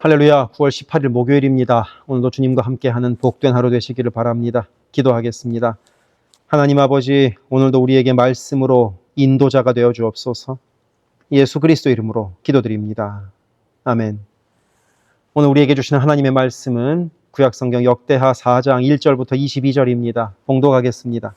할렐루야, 9월 18일 목요일입니다. 오늘도 주님과 함께하는 복된 하루 되시기를 바랍니다. 기도하겠습니다. 하나님 아버지, 오늘도 우리에게 말씀으로 인도자가 되어 주옵소서. 예수 그리스도 이름으로 기도드립니다. 아멘. 오늘 우리에게 주시는 하나님의 말씀은 구약성경 역대하 4장 1절부터 22절입니다. 봉독하겠습니다.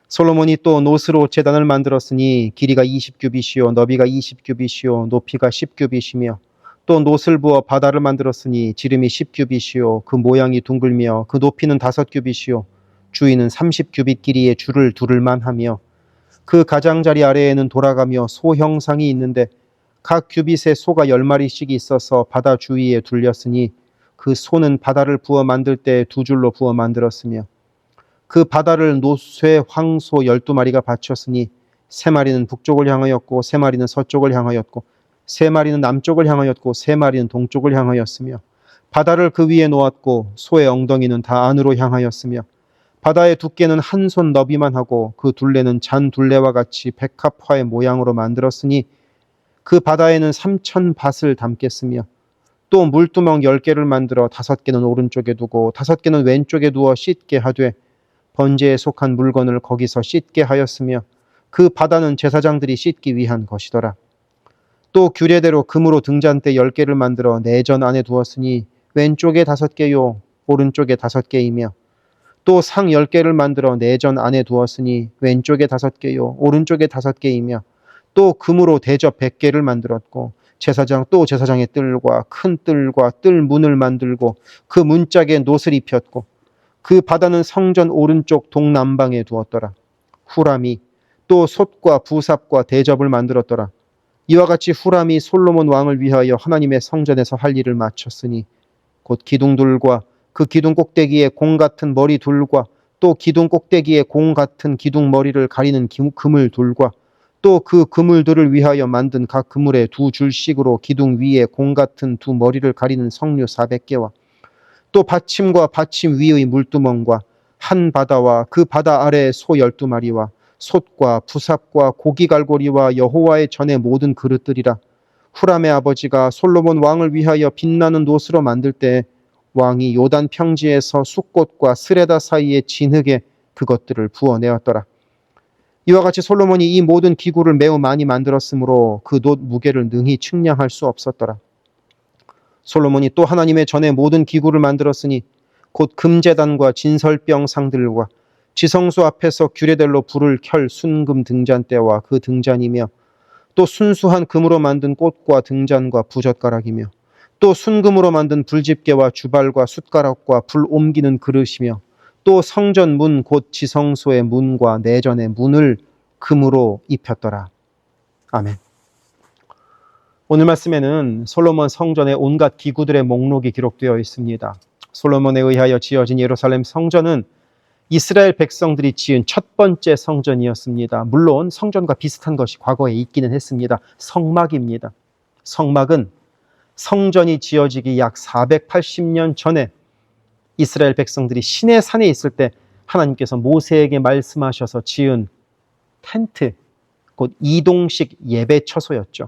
솔로몬이 또 노스로 제단을 만들었으니 길이가 20규빗이요 너비가 20규빗이요 높이가 10규빗이며 또 노스를 부어 바다를 만들었으니 지름이 10규빗이요 그 모양이 둥글며 그 높이는 5규빗이요 주위는 30규빗 길이의 줄을 두를만 하며 그 가장자리 아래에는 돌아가며 소 형상이 있는데 각 규빗에 소가 10마리씩 있어서 바다 주위에 둘렸으니 그 소는 바다를 부어 만들 때 2줄로 부어 만들었으며 그 바다를 노쇠 황소 12마리가 받쳤으니 3마리는 북쪽을 향하였고 3마리는 서쪽을 향하였고 3마리는 남쪽을 향하였고 3마리는 동쪽을 향하였으며 바다를 그 위에 놓았고 소의 엉덩이는 다 안으로 향하였으며 바다의 두께는 한 손 너비만 하고 그 둘레는 잔 둘레와 같이 백합화의 모양으로 만들었으니 그 바다에는 3,000밭을 담겠으며 또 물두멍 10개를 만들어 5개는 오른쪽에 두고 5개는 왼쪽에 두어 씻게 하되 번제에 속한 물건을 거기서 씻게 하였으며 그 바다는 제사장들이 씻기 위한 것이더라. 또 규례대로 금으로 등잔대 10개를 만들어 내전 안에 두었으니 왼쪽에 5개요 오른쪽에 5개이며 또 상 10개를 만들어 내전 안에 두었으니 왼쪽에 5개요 오른쪽에 5개이며 또 금으로 대접 100개를 만들었고 제사장의 뜰과 큰 뜰과 뜰 문을 만들고 그 문짝에 놋을 입혔고 그 바다는 성전 오른쪽 동남방에 두었더라. 후람이 또 솥과 부삽과 대접을 만들었더라. 이와 같이 후람이 솔로몬 왕을 위하여 하나님의 성전에서 할 일을 마쳤으니 곧 기둥둘과 그 기둥 꼭대기에 공 같은 머리 둘과 또 기둥 꼭대기에 공 같은 기둥 머리를 가리는 그물둘과 또 그 그물들을 위하여 만든 각 그물에 2줄씩으로 기둥 위에 공 같은 2 머리를 가리는 석류 400개와 또 받침과 받침 위의 물두멍과 한 바다와 그 바다 아래에 소 12마리와 솥과 부삽과 고기갈고리와 여호와의 전의 모든 그릇들이라. 후람의 아버지가 솔로몬 왕을 위하여 빛나는 놋으로 만들 때 왕이 요단 평지에서 숫꽃과 스레다 사이의 진흙에 그것들을 부어내었더라. 이와 같이 솔로몬이 이 모든 기구를 매우 많이 만들었으므로 그 놋 무게를 능히 측량할 수 없었더라. 솔로몬이 또 하나님의 전의 모든 기구를 만들었으니 곧 금제단과 진설병 상들과 지성소 앞에서 규례대로 불을 켤 순금 등잔대와 그 등잔이며 또 순수한 금으로 만든 꽃과 등잔과 부젓가락이며 또 순금으로 만든 불집게와 주발과 숟가락과 불 옮기는 그릇이며 또 성전 문 곧 지성소의 문과 내전의 문을 금으로 입혔더라. 아멘. 오늘 말씀에는 솔로몬 성전의 온갖 기구들의 목록이 기록되어 있습니다. 솔로몬에 의하여 지어진 예루살렘 성전은 이스라엘 백성들이 지은 첫 번째 성전이었습니다. 물론 성전과 비슷한 것이 과거에 있기는 했습니다. 성막입니다. 성막은 성전이 지어지기 약 480년 전에 이스라엘 백성들이 시내 산에 있을 때 하나님께서 모세에게 말씀하셔서 지은 텐트, 곧 이동식 예배 처소였죠.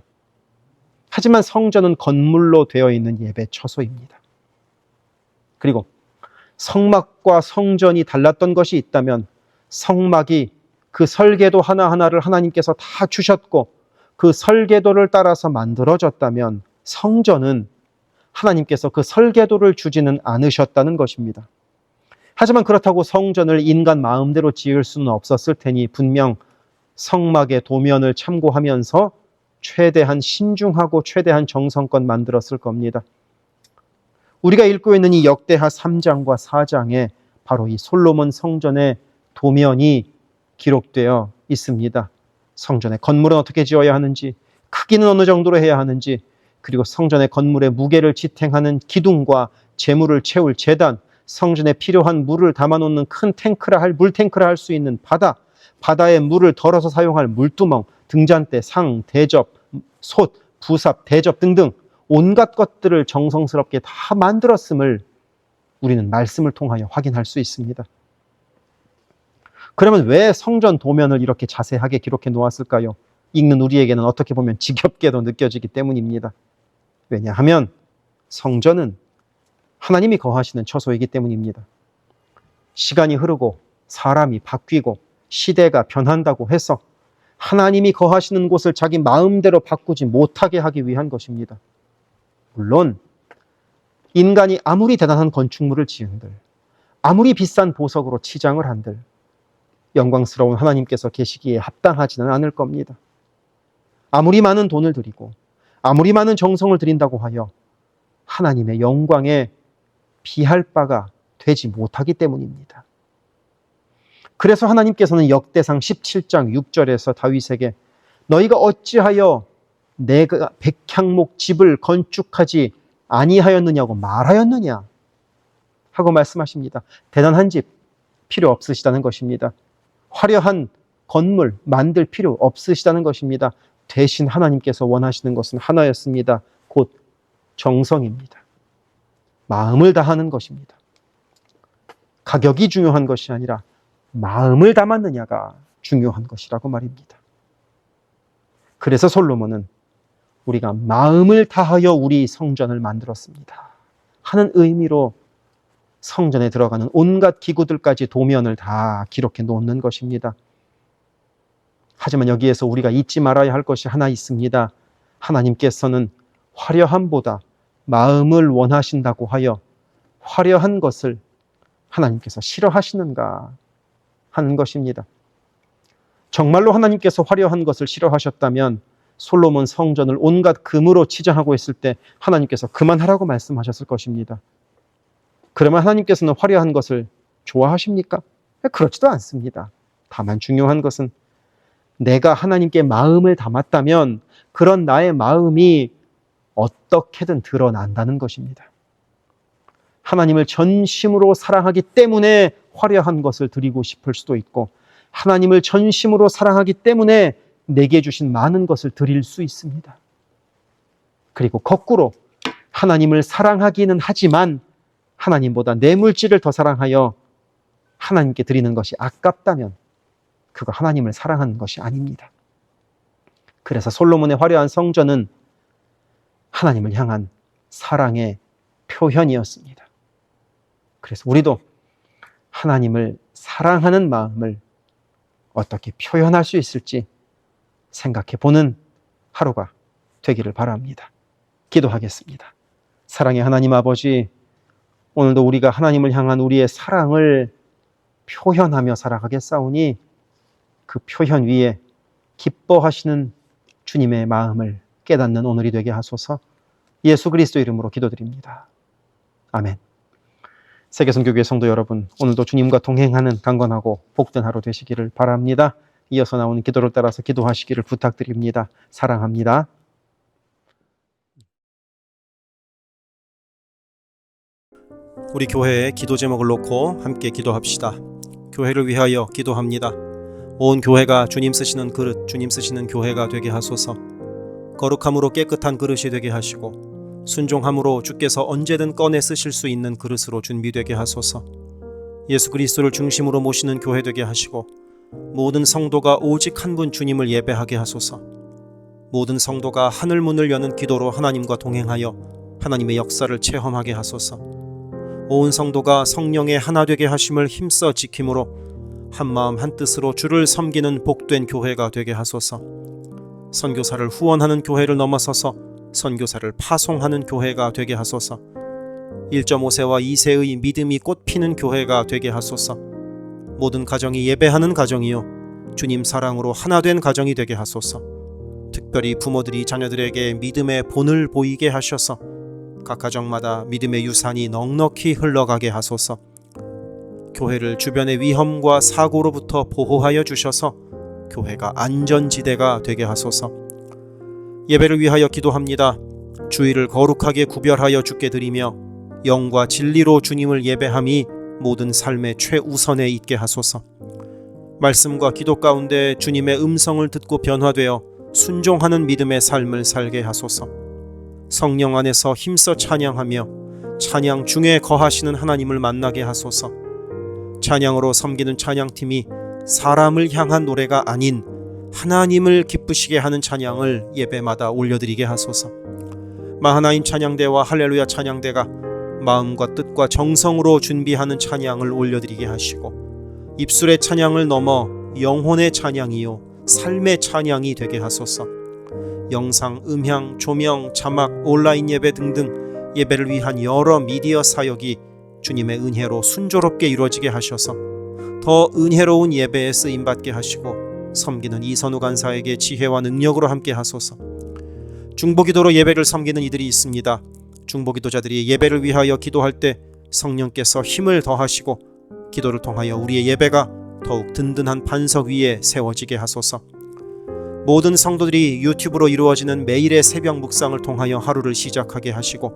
하지만 성전은 건물로 되어 있는 예배 처소입니다. 그리고 성막과 성전이 달랐던 것이 있다면 성막이 그 설계도 하나하나를 하나님께서 다 주셨고 그 설계도를 따라서 만들어졌다면 성전은 하나님께서 그 설계도를 주지는 않으셨다는 것입니다. 하지만 그렇다고 성전을 인간 마음대로 지을 수는 없었을 테니 분명 성막의 도면을 참고하면서 최대한 신중하고 최대한 정성껏 만들었을 겁니다. 우리가 읽고 있는 이 역대하 3장과 4장에 바로 이 솔로몬 성전의 도면이 기록되어 있습니다. 성전의 건물은 어떻게 지어야 하는지, 크기는 어느 정도로 해야 하는지, 그리고 성전의 건물의 무게를 지탱하는 기둥과 재물을 채울 제단, 성전에 필요한 물을 담아놓는 큰 물탱크라 할 수 있는 바다, 바다의 물을 덜어서 사용할 물두멍, 등잔대, 상, 대접, 솥, 부삽, 대접 등등 온갖 것들을 정성스럽게 다 만들었음을 우리는 말씀을 통하여 확인할 수 있습니다. 그러면 왜 성전 도면을 이렇게 자세하게 기록해 놓았을까요? 읽는 우리에게는 어떻게 보면 지겹게도 느껴지기 때문입니다. 왜냐하면 성전은 하나님이 거하시는 처소이기 때문입니다. 시간이 흐르고 사람이 바뀌고 시대가 변한다고 해서 하나님이 거하시는 곳을 자기 마음대로 바꾸지 못하게 하기 위한 것입니다. 물론 인간이 아무리 대단한 건축물을 지은들, 아무리 비싼 보석으로 치장을 한들 영광스러운 하나님께서 계시기에 합당하지는 않을 겁니다. 아무리 많은 돈을 들이고 아무리 많은 정성을 들인다고 하여 하나님의 영광에 비할 바가 되지 못하기 때문입니다. 그래서 하나님께서는 역대상 17장 6절에서 다윗에게 너희가 어찌하여 내가 백향목 집을 건축하지 아니하였느냐고 말하였느냐 하고 말씀하십니다. 대단한 집 필요 없으시다는 것입니다. 화려한 건물 만들 필요 없으시다는 것입니다. 대신 하나님께서 원하시는 것은 하나였습니다. 곧 정성입니다. 마음을 다하는 것입니다. 가격이 중요한 것이 아니라 마음을 담았느냐가 중요한 것이라고 말입니다. 그래서 솔로몬은 우리가 마음을 다하여 우리 성전을 만들었습니다 하는 의미로 성전에 들어가는 온갖 기구들까지 도면을 다 기록해 놓는 것입니다. 하지만 여기에서 우리가 잊지 말아야 할 것이 하나 있습니다. 하나님께서는 화려함보다 마음을 원하신다고 하여 화려한 것을 하나님께서 싫어하시는가 하는 것입니다. 정말로 하나님께서 화려한 것을 싫어하셨다면 솔로몬 성전을 온갖 금으로 치장하고 있을 때 하나님께서 그만하라고 말씀하셨을 것입니다. 그러면 하나님께서는 화려한 것을 좋아하십니까? 그렇지도 않습니다. 다만 중요한 것은 내가 하나님께 마음을 담았다면 그런 나의 마음이 어떻게든 드러난다는 것입니다. 하나님을 전심으로 사랑하기 때문에 화려한 것을 드리고 싶을 수도 있고 하나님을 전심으로 사랑하기 때문에 내게 주신 많은 것을 드릴 수 있습니다. 그리고 거꾸로 하나님을 사랑하기는 하지만 하나님보다 내 물질을 더 사랑하여 하나님께 드리는 것이 아깝다면 그거 하나님을 사랑하는 것이 아닙니다. 그래서 솔로몬의 화려한 성전은 하나님을 향한 사랑의 표현이었습니다. 그래서 우리도 하나님을 사랑하는 마음을 어떻게 표현할 수 있을지 생각해 보는 하루가 되기를 바랍니다. 기도하겠습니다. 사랑의 하나님 아버지, 오늘도 우리가 하나님을 향한 우리의 사랑을 표현하며 살아가겠사오니 그 표현 위에 기뻐하시는 주님의 마음을 깨닫는 오늘이 되게 하소서. 예수 그리스도 이름으로 기도드립니다. 아멘. 세계선교교회 성도 여러분, 오늘도 주님과 동행하는 강건하고 복된 하루 되시기를 바랍니다. 이어서 나오는 기도를 따라서 기도하시기를 부탁드립니다. 사랑합니다. 우리 교회의 기도 제목을 놓고 함께 기도합시다. 교회를 위하여 기도합니다. 온 교회가 주님 쓰시는 그릇, 주님 쓰시는 교회가 되게 하소서. 거룩함으로 깨끗한 그릇이 되게 하시고 순종함으로 주께서 언제든 꺼내 쓰실 수 있는 그릇으로 준비되게 하소서. 예수 그리스도를 중심으로 모시는 교회 되게 하시고 모든 성도가 오직 한 분 주님을 예배하게 하소서. 모든 성도가 하늘 문을 여는 기도로 하나님과 동행하여 하나님의 역사를 체험하게 하소서. 온 성도가 성령의 하나 되게 하심을 힘써 지킴으로 한마음 한뜻으로 주를 섬기는 복된 교회가 되게 하소서. 선교사를 후원하는 교회를 넘어서서 선교사를 파송하는 교회가 되게 하소서. 1.5세와 2세의 믿음이 꽃피는 교회가 되게 하소서. 모든 가정이 예배하는 가정이요 주님 사랑으로 하나 된 가정이 되게 하소서. 특별히 부모들이 자녀들에게 믿음의 본을 보이게 하셔서 각 가정마다 믿음의 유산이 넉넉히 흘러가게 하소서. 교회를 주변의 위험과 사고로부터 보호하여 주셔서 교회가 안전지대가 되게 하소서. 예배를 위하여 기도합니다. 주일을 거룩하게 구별하여 주께 드리며 영과 진리로 주님을 예배함이 모든 삶의 최우선에 있게 하소서. 말씀과 기도 가운데 주님의 음성을 듣고 변화되어 순종하는 믿음의 삶을 살게 하소서. 성령 안에서 힘써 찬양하며 찬양 중에 거하시는 하나님을 만나게 하소서. 찬양으로 섬기는 찬양팀이 사람을 향한 노래가 아닌 하나님을 기쁘시게 하는 찬양을 예배마다 올려드리게 하소서. 마하나임 찬양대와 할렐루야 찬양대가 마음과 뜻과 정성으로 준비하는 찬양을 올려드리게 하시고 입술의 찬양을 넘어 영혼의 찬양이요 삶의 찬양이 되게 하소서. 영상, 음향, 조명, 자막, 온라인 예배 등등 예배를 위한 여러 미디어 사역이 주님의 은혜로 순조롭게 이루어지게 하셔서 더 은혜로운 예배에 쓰임받게 하시고 섬기는 이선우 간사에게 지혜와 능력으로 함께 하소서. 중보기도로 예배를 섬기는 이들이 있습니다. 중보기도자들이 예배를 위하여 기도할 때 성령께서 힘을 더하시고 기도를 통하여 우리의 예배가 더욱 든든한 반석 위에 세워지게 하소서. 모든 성도들이 유튜브로 이루어지는 매일의 새벽 묵상을 통하여 하루를 시작하게 하시고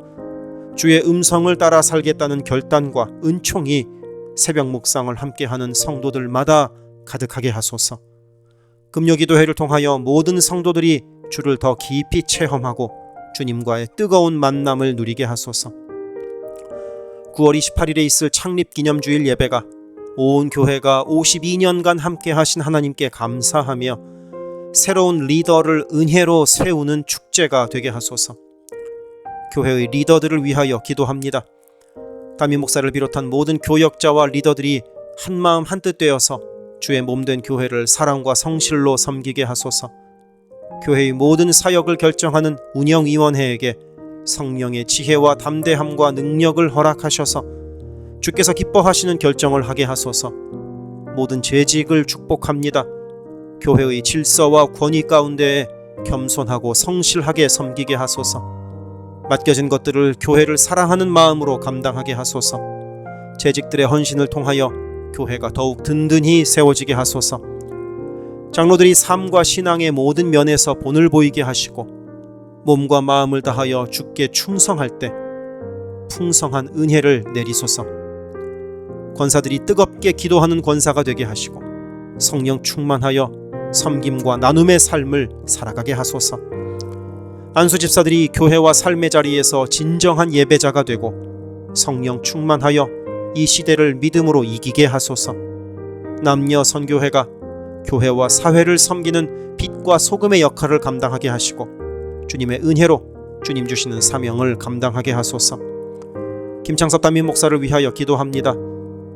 주의 음성을 따라 살겠다는 결단과 은총이 새벽 묵상을 함께하는 성도들마다 가득하게 하소서. 금요기도회를 통하여 모든 성도들이 주를 더 깊이 체험하고 주님과의 뜨거운 만남을 누리게 하소서. 9월 28일에 있을 창립기념주일 예배가 온 교회가 52년간 함께 하신 하나님께 감사하며 새로운 리더를 은혜로 세우는 축제가 되게 하소서. 교회의 리더들을 위하여 기도합니다. 담임 목사를 비롯한 모든 교역자와 리더들이 한마음 한뜻 되어서 주의 몸된 교회를 사랑과 성실로 섬기게 하소서. 교회의 모든 사역을 결정하는 운영위원회에게 성령의 지혜와 담대함과 능력을 허락하셔서 주께서 기뻐하시는 결정을 하게 하소서. 모든 재직을 축복합니다. 교회의 질서와 권위 가운데에 겸손하고 성실하게 섬기게 하소서. 맡겨진 것들을 교회를 사랑하는 마음으로 감당하게 하소서. 재직들의 헌신을 통하여 교회가 더욱 든든히 세워지게 하소서. 장로들이 삶과 신앙의 모든 면에서 본을 보이게 하시고 몸과 마음을 다하여 주께 충성할 때 풍성한 은혜를 내리소서. 권사들이 뜨겁게 기도하는 권사가 되게 하시고 성령 충만하여 섬김과 나눔의 삶을 살아가게 하소서. 안수 집사들이 교회와 삶의 자리에서 진정한 예배자가 되고 성령 충만하여 이 시대를 믿음으로 이기게 하소서. 남녀 선교회가 교회와 사회를 섬기는 빛과 소금의 역할을 감당하게 하시고 주님의 은혜로 주님 주시는 사명을 감당하게 하소서. 김창섭 담임 목사를 위하여 기도합니다.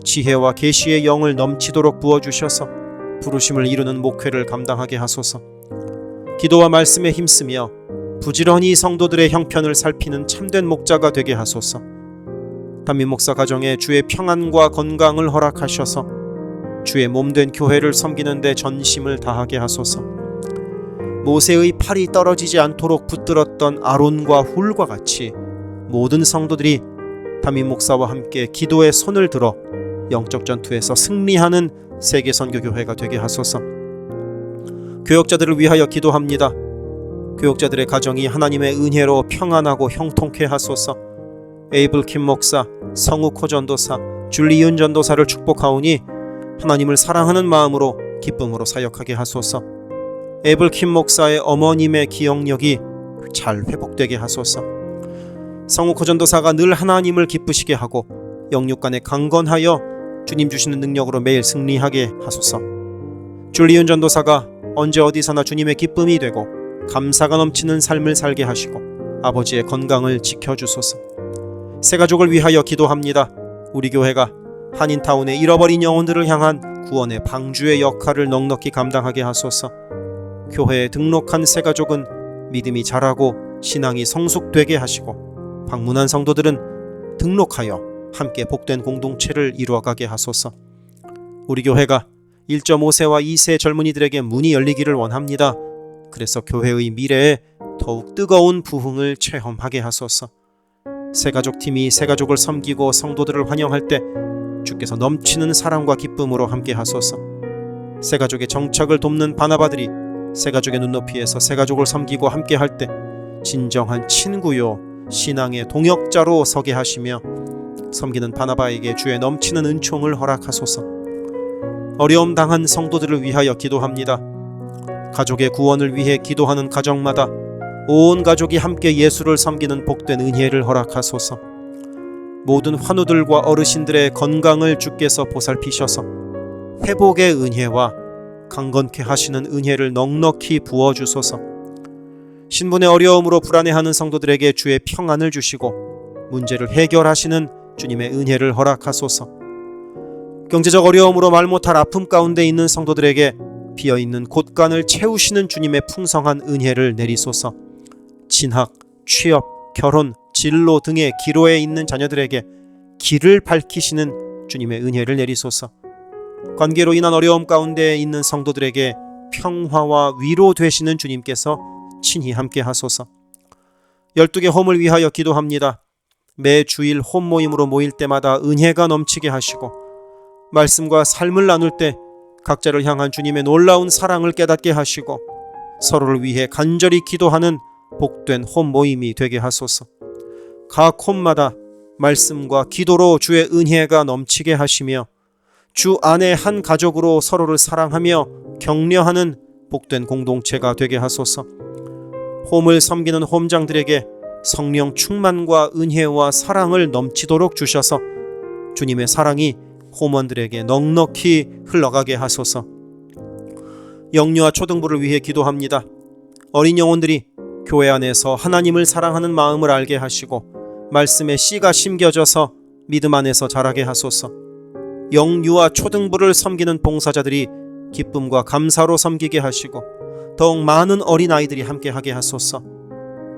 지혜와 계시의 영을 넘치도록 부어주셔서 부르심을 이루는 목회를 감당하게 하소서. 기도와 말씀에 힘쓰며 부지런히 성도들의 형편을 살피는 참된 목자가 되게 하소서. 담임 목사 가정에 주의 평안과 건강을 허락하셔서 주의 몸된 교회를 섬기는 데 전심을 다하게 하소서. 모세의 팔이 떨어지지 않도록 붙들었던 아론과 훌과 같이 모든 성도들이 담임 목사와 함께 기도의 손을 들어 영적 전투에서 승리하는 세계 선교교회가 되게 하소서. 교역자들을 위하여 기도합니다. 교역자들의 가정이 하나님의 은혜로 평안하고 형통케 하소서. 에이블 킴 목사, 성욱 호 전도사, 줄리윤 전도사를 축복하오니 하나님을 사랑하는 마음으로 기쁨으로 사역하게 하소서. 에이블 킴 목사의 어머님의 기억력이 잘 회복되게 하소서. 성욱 호 전도사가 늘 하나님을 기쁘시게 하고 영육간에 강건하여 주님 주시는 능력으로 매일 승리하게 하소서. 줄리윤 전도사가 언제 어디서나 주님의 기쁨이 되고 감사가 넘치는 삶을 살게 하시고 아버지의 건강을 지켜주소서. 새 가족을 위하여 기도합니다. 우리 교회가 한인타운의 잃어버린 영혼들을 향한 구원의 방주의 역할을 넉넉히 감당하게 하소서. 교회에 등록한 새 가족은 믿음이 자라고 신앙이 성숙되게 하시고 방문한 성도들은 등록하여 함께 복된 공동체를 이루어가게 하소서. 우리 교회가 1.5세와 2세 젊은이들에게 문이 열리기를 원합니다. 그래서 교회의 미래에 더욱 뜨거운 부흥을 체험하게 하소서. 새가족팀이 새가족을 섬기고 성도들을 환영할 때 주께서 넘치는 사랑과 기쁨으로 함께 하소서. 새가족의 정착을 돕는 바나바들이 새가족의 눈높이에서 새가족을 섬기고 함께 할 때 진정한 친구요 신앙의 동역자로 서게 하시며 섬기는 바나바에게 주의 넘치는 은총을 허락하소서. 어려움 당한 성도들을 위하여 기도합니다. 가족의 구원을 위해 기도하는 가정마다 온 가족이 함께 예수를 섬기는 복된 은혜를 허락하소서. 모든 환우들과 어르신들의 건강을 주께서 보살피셔서 회복의 은혜와 강건케 하시는 은혜를 넉넉히 부어주소서. 신분의 어려움으로 불안해하는 성도들에게 주의 평안을 주시고 문제를 해결하시는 주님의 은혜를 허락하소서. 경제적 어려움으로 말 못할 아픔 가운데 있는 성도들에게 비어있는 곳간을 채우시는 주님의 풍성한 은혜를 내리소서. 진학, 취업, 결혼, 진로 등의 기로에 있는 자녀들에게 길을 밝히시는 주님의 은혜를 내리소서. 관계로 인한 어려움 가운데 있는 성도들에게 평화와 위로 되시는 주님께서 친히 함께 하소서. 12개 홈을 위하여 기도합니다. 매 주일 홈 모임으로 모일 때마다 은혜가 넘치게 하시고 말씀과 삶을 나눌 때 각자를 향한 주님의 놀라운 사랑을 깨닫게 하시고 서로를 위해 간절히 기도하는 복된 홈 모임이 되게 하소서. 각 홈마다 말씀과 기도로 주의 은혜가 넘치게 하시며 주 안에 한 가족으로 서로를 사랑하며 격려하는 복된 공동체가 되게 하소서. 홈을 섬기는 홈장들에게 성령 충만과 은혜와 사랑을 넘치도록 주셔서 주님의 사랑이 홈원들에게 넉넉히 흘러가게 하소서. 영유아 초등부를 위해 기도합니다. 어린 영혼들이 교회 안에서 하나님을 사랑하는 마음을 알게 하시고 말씀의 씨가 심겨져서 믿음 안에서 자라게 하소서. 영유아 초등부를 섬기는 봉사자들이 기쁨과 감사로 섬기게 하시고 더욱 많은 어린아이들이 함께하게 하소서.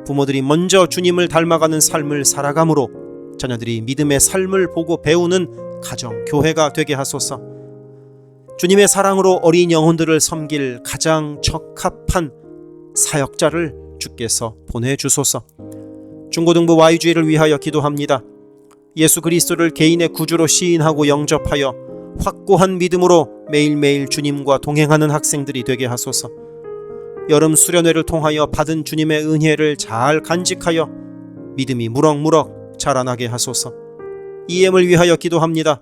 부모들이 먼저 주님을 닮아가는 삶을 살아감으로 자녀들이 믿음의 삶을 보고 배우는 가정, 교회가 되게 하소서. 주님의 사랑으로 어린 영혼들을 섬길 가장 적합한 사역자를 주께서 보내주소서. 중고등부 YG를 위하여 기도합니다. 예수 그리스도를 개인의 구주로 시인하고 영접하여 확고한 믿음으로 매일매일 주님과 동행하는 학생들이 되게 하소서. 여름 수련회를 통하여 받은 주님의 은혜를 잘 간직하여 믿음이 무럭무럭 자라나게 하소서. EM을 위하여 기도합니다.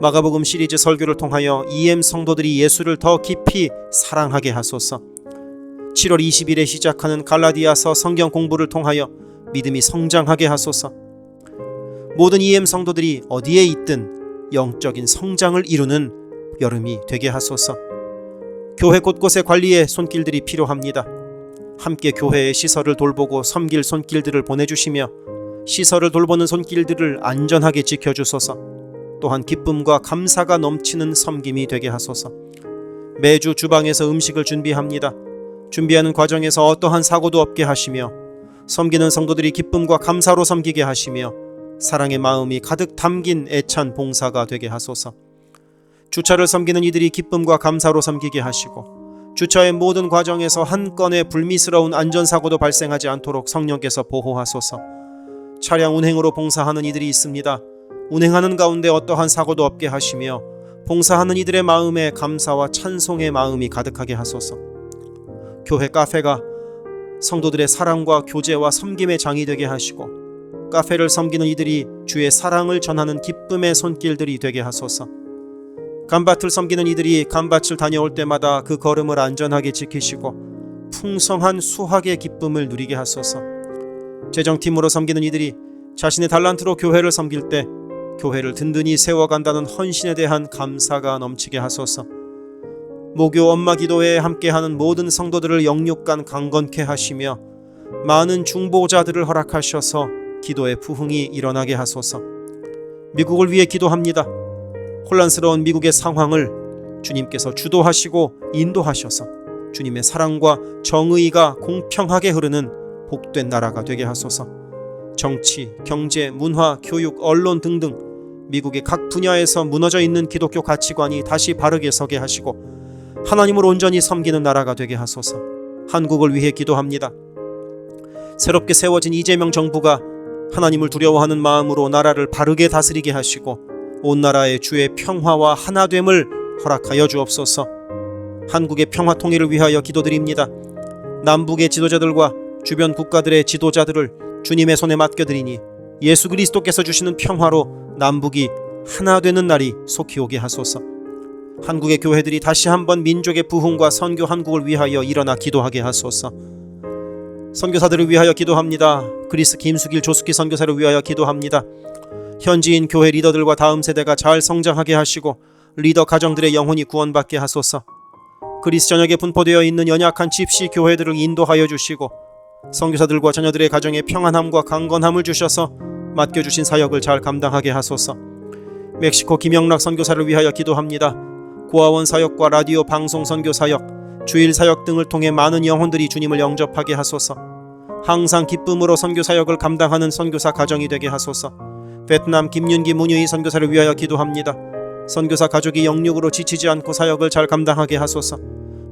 마가복음 시리즈 설교를 통하여 EM 성도들이 예수를 더 깊이 사랑하게 하소서. 7월 20일에 시작하는 갈라디아서 성경 공부를 통하여 믿음이 성장하게 하소서. 모든 EM 성도들이 어디에 있든 영적인 성장을 이루는 여름이 되게 하소서. 교회 곳곳의 관리에 손길들이 필요합니다. 함께 교회의 시설을 돌보고 섬길 손길들을 보내주시며 시설을 돌보는 손길들을 안전하게 지켜주소서. 또한 기쁨과 감사가 넘치는 섬김이 되게 하소서. 매주 주방에서 음식을 준비합니다. 준비하는 과정에서 어떠한 사고도 없게 하시며 섬기는 성도들이 기쁨과 감사로 섬기게 하시며 사랑의 마음이 가득 담긴 애찬 봉사가 되게 하소서. 주차를 섬기는 이들이 기쁨과 감사로 섬기게 하시고 주차의 모든 과정에서 한 건의 불미스러운 안전사고도 발생하지 않도록 성령께서 보호하소서. 차량 운행으로 봉사하는 이들이 있습니다. 운행하는 가운데 어떠한 사고도 없게 하시며 봉사하는 이들의 마음에 감사와 찬송의 마음이 가득하게 하소서. 교회 카페가 성도들의 사랑과 교제와 섬김의 장이 되게 하시고 카페를 섬기는 이들이 주의 사랑을 전하는 기쁨의 손길들이 되게 하소서. 감밭을 섬기는 이들이 감밭을 다녀올 때마다 그 걸음을 안전하게 지키시고 풍성한 수확의 기쁨을 누리게 하소서. 재정팀으로 섬기는 이들이 자신의 달란트로 교회를 섬길 때 교회를 든든히 세워간다는 헌신에 대한 감사가 넘치게 하소서. 모교 엄마 기도회에 함께하는 모든 성도들을 영육간 강건케 하시며 많은 중보자들을 허락하셔서 기도의 부흥이 일어나게 하소서. 미국을 위해 기도합니다. 혼란스러운 미국의 상황을 주님께서 주도하시고 인도하셔서 주님의 사랑과 정의가 공평하게 흐르는 복된 나라가 되게 하소서. 정치, 경제, 문화, 교육, 언론 등등 미국의 각 분야에서 무너져 있는 기독교 가치관이 다시 바르게 서게 하시고 하나님을 온전히 섬기는 나라가 되게 하소서. 한국을 위해 기도합니다. 새롭게 세워진 이재명 정부가 하나님을 두려워하는 마음으로 나라를 바르게 다스리게 하시고 온 나라에 주의 평화와 하나됨을 허락하여 주옵소서. 한국의 평화 통일을 위하여 기도드립니다. 남북의 지도자들과 주변 국가들의 지도자들을 주님의 손에 맡겨드리니 예수 그리스도께서 주시는 평화로 남북이 하나 되는 날이 속히 오게 하소서. 한국의 교회들이 다시 한번 민족의 부흥과 선교 한국을 위하여 일어나 기도하게 하소서. 선교사들을 위하여 기도합니다. 그리스 김수길 조숙희 선교사를 위하여 기도합니다. 현지인 교회 리더들과 다음 세대가 잘 성장하게 하시고 리더 가정들의 영혼이 구원받게 하소서. 그리스 전역에 분포되어 있는 연약한 집시 교회들을 인도하여 주시고 선교사들과 자녀들의 가정에 평안함과 강건함을 주셔서 맡겨주신 사역을 잘 감당하게 하소서. 멕시코 김영락 선교사를 위하여 기도합니다. 고아원 사역과 라디오 방송 선교 사역, 주일 사역 등을 통해 많은 영혼들이 주님을 영접하게 하소서. 항상 기쁨으로 선교 사역을 감당하는 선교사 가정이 되게 하소서. 베트남 김윤기 문유희 선교사를 위하여 기도합니다. 선교사 가족이 영육으로 지치지 않고 사역을 잘 감당하게 하소서.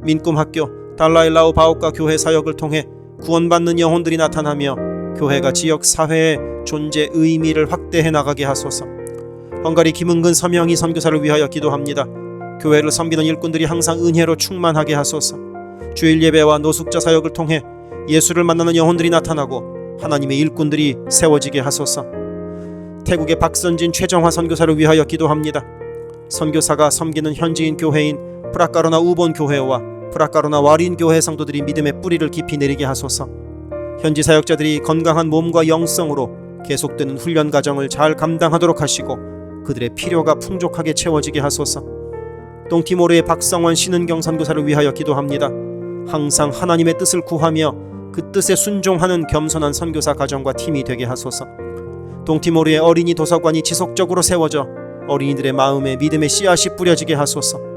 민꿈학교, 달라일라오 바오카 교회 사역을 통해 구원받는 영혼들이 나타나며 교회가 지역 사회의 존재 의미를 확대해 나가게 하소서. 헝가리 김은근 서명희 선교사를 위하여 기도합니다. 교회를 섬기는 일꾼들이 항상 은혜로 충만하게 하소서. 주일 예배와 노숙자 사역을 통해 예수를 만나는 영혼들이 나타나고 하나님의 일꾼들이 세워지게 하소서. 태국의 박선진 최정화 선교사를 위하여 기도합니다. 선교사가 섬기는 현지인 교회인 프라카로나 우본 교회와 프라카로나 와린 교회 성도들이 믿음의 뿌리를 깊이 내리게 하소서. 현지 사역자들이 건강한 몸과 영성으로 계속되는 훈련 과정을 잘 감당하도록 하시고 그들의 필요가 풍족하게 채워지게 하소서. 동티모르의 박성원 신은경 선교사를 위하여 기도합니다. 항상 하나님의 뜻을 구하며 그 뜻에 순종하는 겸손한 선교사 가정과 팀이 되게 하소서. 동티모르의 어린이 도서관이 지속적으로 세워져 어린이들의 마음에 믿음의 씨앗이 뿌려지게 하소서.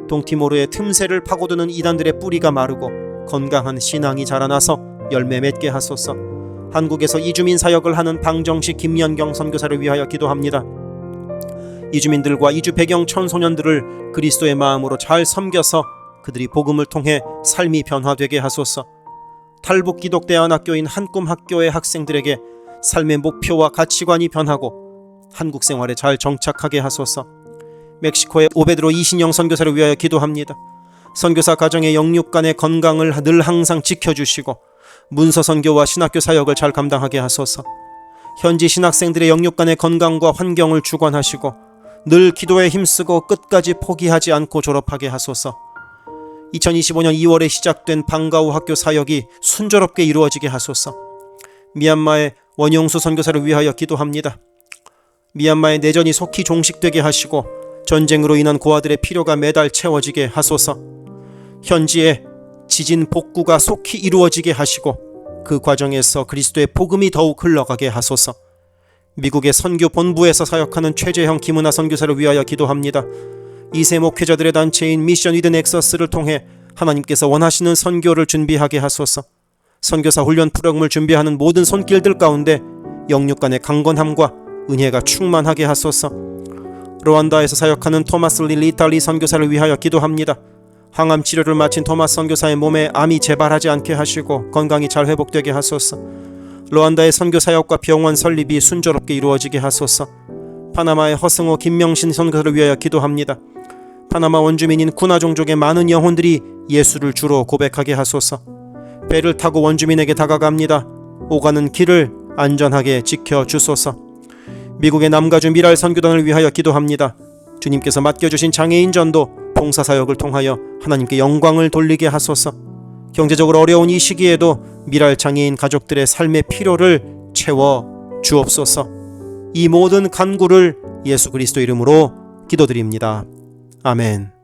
동티모르의 틈새를 파고드는 이단들의 뿌리가 마르고 건강한 신앙이 자라나서 열매 맺게 하소서. 한국에서 이주민 사역을 하는 방정식 김연경 선교사를 위하여 기도합니다. 이주민들과 이주 배경 청소년들을 그리스도의 마음으로 잘 섬겨서 그들이 복음을 통해 삶이 변화되게 하소서. 탈북 기독대안학교인 한꿈학교의 학생들에게 삶의 목표와 가치관이 변하고 한국 생활에 잘 정착하게 하소서. 멕시코의 오베드로 이신영 선교사를 위하여 기도합니다. 선교사 가정의 영육 간의 건강을 늘 항상 지켜주시고 문서 선교와 신학교 사역을 잘 감당하게 하소서. 현지 신학생들의 영육 간의 건강과 환경을 주관하시고 늘 기도에 힘쓰고 끝까지 포기하지 않고 졸업하게 하소서. 2025년 2월에 시작된 방과후 학교 사역이 순조롭게 이루어지게 하소서. 미얀마의 원용수 선교사를 위하여 기도합니다. 미얀마의 내전이 속히 종식되게 하시고 전쟁으로 인한 고아들의 필요가 매달 채워지게 하소서. 현지에 지진 복구가 속히 이루어지게 하시고 그 과정에서 그리스도의 복음이 더욱 흘러가게 하소서. 미국의 선교 본부에서 사역하는 최재형 김은하 선교사를 위하여 기도합니다. 2세 목회자들의 단체인 미션 위드 넥서스를 통해 하나님께서 원하시는 선교를 준비하게 하소서. 선교사 훈련 프로그램을 준비하는 모든 손길들 가운데 영육 간의 강건함과 은혜가 충만하게 하소서. 루안다에서 사역하는 토마스 리탈리 선교사를 위하여 기도합니다. 항암 치료를 마친 토마스 선교사의 몸에 암이 재발하지 않게 하시고 건강이 잘 회복되게 하소서. 루안다의 선교 사역과 병원 설립이 순조롭게 이루어지게 하소서. 파나마의 허승호 김명신 선교사를 위하여 기도합니다. 파나마 원주민인 쿠나 종족의 많은 영혼들이 예수를 주로 고백하게 하소서. 배를 타고 원주민에게 다가갑니다. 오가는 길을 안전하게 지켜주소서. 미국의 남가주 미랄 선교단을 위하여 기도합니다. 주님께서 맡겨주신 장애인 전도 봉사사역을 통하여 하나님께 영광을 돌리게 하소서. 경제적으로 어려운 이 시기에도 미랄 장애인 가족들의 삶의 필요를 채워 주옵소서. 이 모든 간구를 예수 그리스도 이름으로 기도드립니다. 아멘.